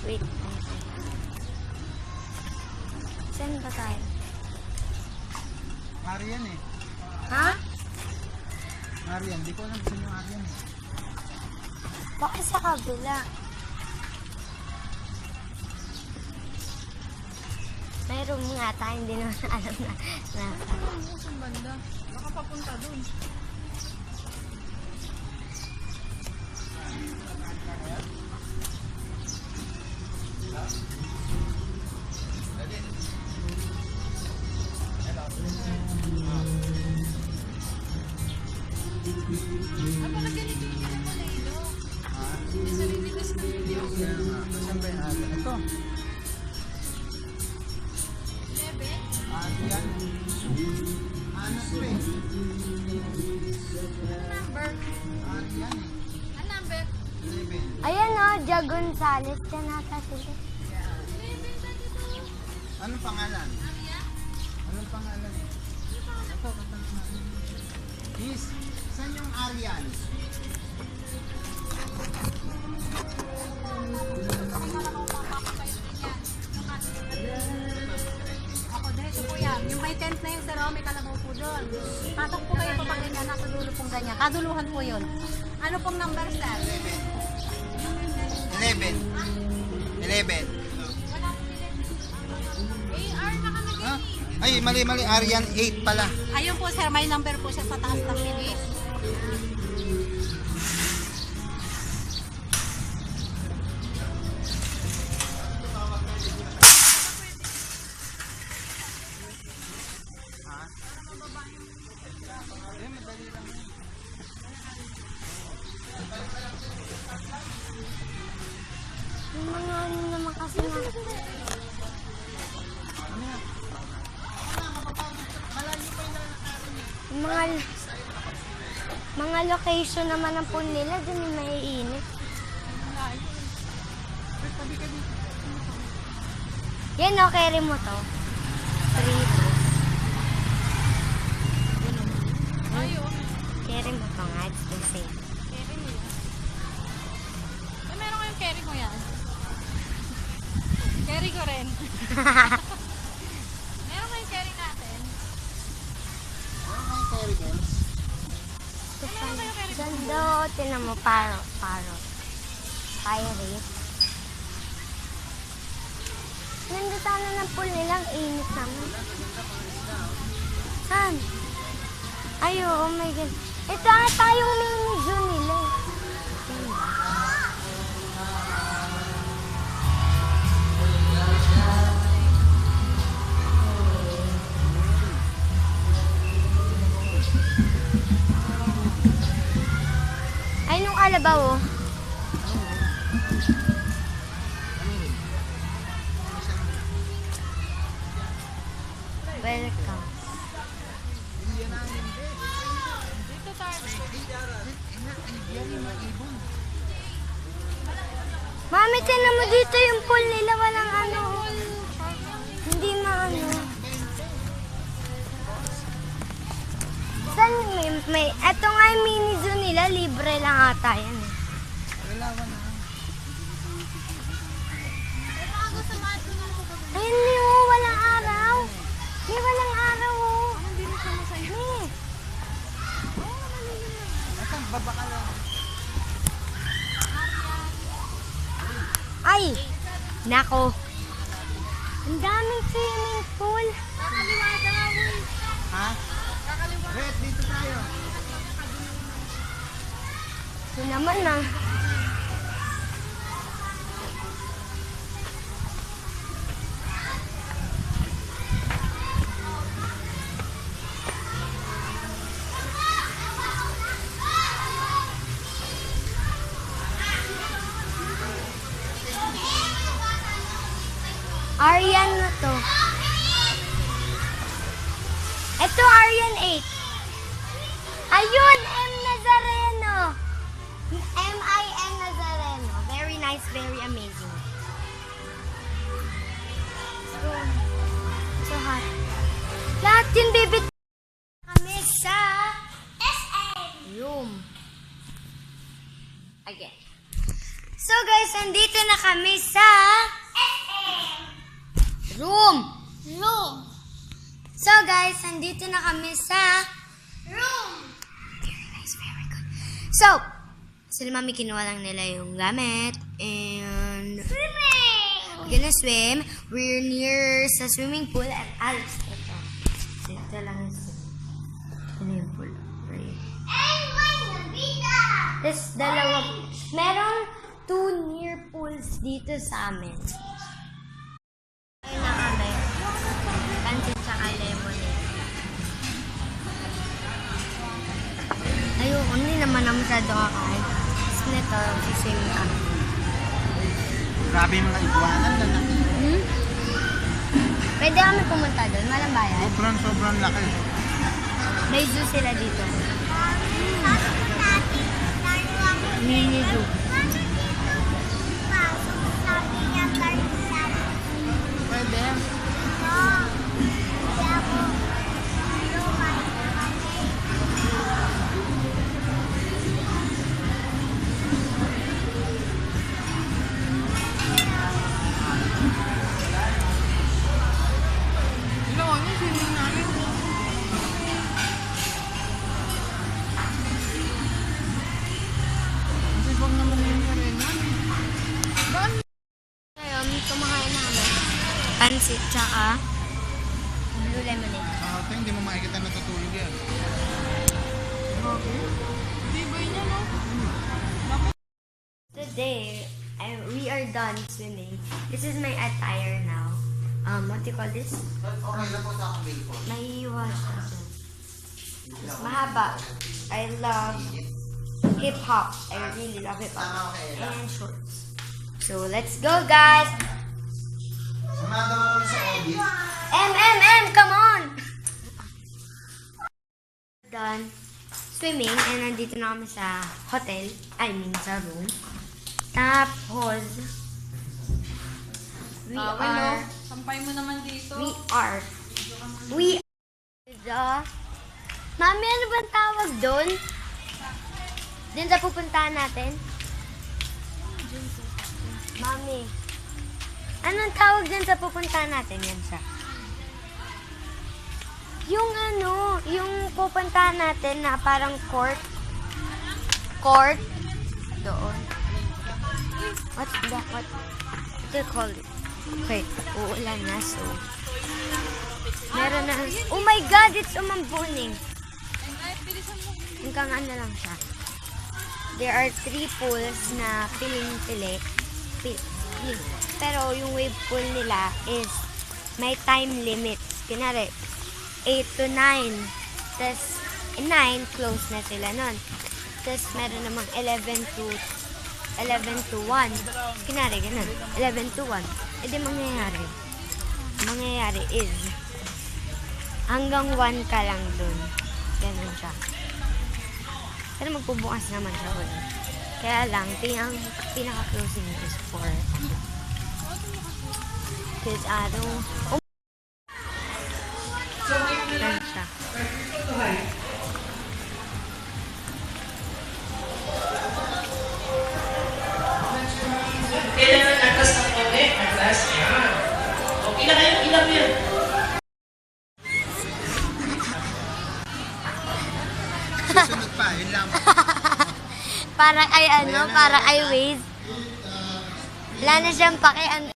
Wait. Saan ba tayo? Arian eh. Ha? Arian. Di ko alam saan yung Arian eh. Bakit sa kabila? May room nga tayo, hindi naman alam na. Saan banda? Baka papunta dun. Apa na ganito yung pinapala ilo? Yung sarili ko sa video. Saan ba yung Arian? Ito. 11? Arian. Ano to eh? Number? Arian eh. Ang number? 11. Ayan o, Jog Gonzales. Diyan nata sila. 11 sa dito. Anong pangalan? Aria? Anong pangalan eh? Ito, katanong natin. Miss, saan yung Arian? Ako, diretso po yan. Yung may tent na yun, sir, may kalabaw po doon. Patok po kayo pa ganyan, nasa dulo pong ganyan. Kaduluhan po yun. Ano pong number, sir? 11. 11. AR nakalagay. Ha? Ay, mali. Arian 8 pala. Ayun po, sir, may number po siya sa taas ng bilis. Eh, madali lang yun. Yung mga ano naman kasi na. Yung mga location naman ng pool nila, dun yung maiinit. Yan o, carry mo to. 3. Ayun. Carry mo to nga, it's the same. Carry mo yan. Ay, meron kayong carry mo yan. Carry ko rin. Meron kayong carry natin. Ano nga yung carry girls? Ganda o, tinan mo, parrot. Pirate. Ganda sana ng pool nilang init naman. Saan? Ay, oh my God. Ito nga tayong mini zoo nila. Ay, nung kalabaw, oh. Welcome. Dito tayo. Mami, tinan mo dito yung pool nila. Walang ano. Hindi maano. Saan eto nga yung mini zoo nila. Libre lang ata yan. Relawan na. Ayun, Ni, oh, walang araw. Ni, walang araw, oh. Ni. Nasaan? Baba ka lang. Ay! Nako. Ang daming swimming pool. Kakaliwa daw. Ha? Red, dito tayo. Ito naman, ah. Arian na to. Ito, Arian 8. Ayun, M. Nazareno. M-I-N Nazareno. Very nice, very amazing. So hot. Lahat yun, bibit. Kami sa SM. Room. Again. So guys, andito na kami sa room. So guys, andito na kami sa room. Very nice, very good. So, sila mami kinuha lang nila yung gamit and we're gonna swim. We're near sa swimming pool at Alex. Ito lang yung swimming pool. Right. Tapos dalawa. Merong 2 near pools dito sa amin. Ayun na kami. Pansit tsaka lemonade. Ayoko, hindi naman na masyado kakain. Tapos nito, siswim kami. Grabe yung mga iguanan na laki. Pwede kami pumunta doon. Walang bayad. Sobrang laki. May zoo sila dito. Mini zoo. Pwede. Ginawa niyo, swimming namin. Kasi huwag naman yung rin yan. Ngayon, kumakain namin. Pansit tsaka blue lemonade. Ate, hindi mo makikita natutulog yan. Tibay niya, no? Today, we are done swimming. This is my attire now. What do you call this? Okay lang po sa akin, Bacon. My wash. It's mahaba. I love hip-hop. I really love hip-hop. And shorts. So, let's go, guys! Sumada mo kami sa audit. Come on! Done swimming and nandito na kami sa hotel. I mean, sa room. Tapos, Sampay mo naman dito. we are Mami, ano bang tawag doon? Doon sa pupuntahan natin? Mami, anong tawag doon sa pupuntahan natin? Yan siya. Yung yung pupuntahan natin na parang court. Doon. What do you call it? Okay, uulan na, so. Meron na. Oh my God, it's umambuning. Hanggang ano lang siya. There are 3 pools na piling-pili. Pero yung wave pool nila is may time limit. Kunwari, 8 to 9. Tapos, 9, close na sila nun. Tapos, meron namang 11 to 1. Kunwari, ganun. 11 to 1. E di mangyayari is hanggang 1 ka lang dun. Ganun siya. Pero magbubukas naman siya ulit. Kaya lang, pinaka-closing is 4. Because I don't... Ganun siya. Kailangan atas ng konti, atas, yan. Okay na kayo, ilang yan. Susunod pa, yun lang. Parang ay parang ay Waze. Wala na siyang pake.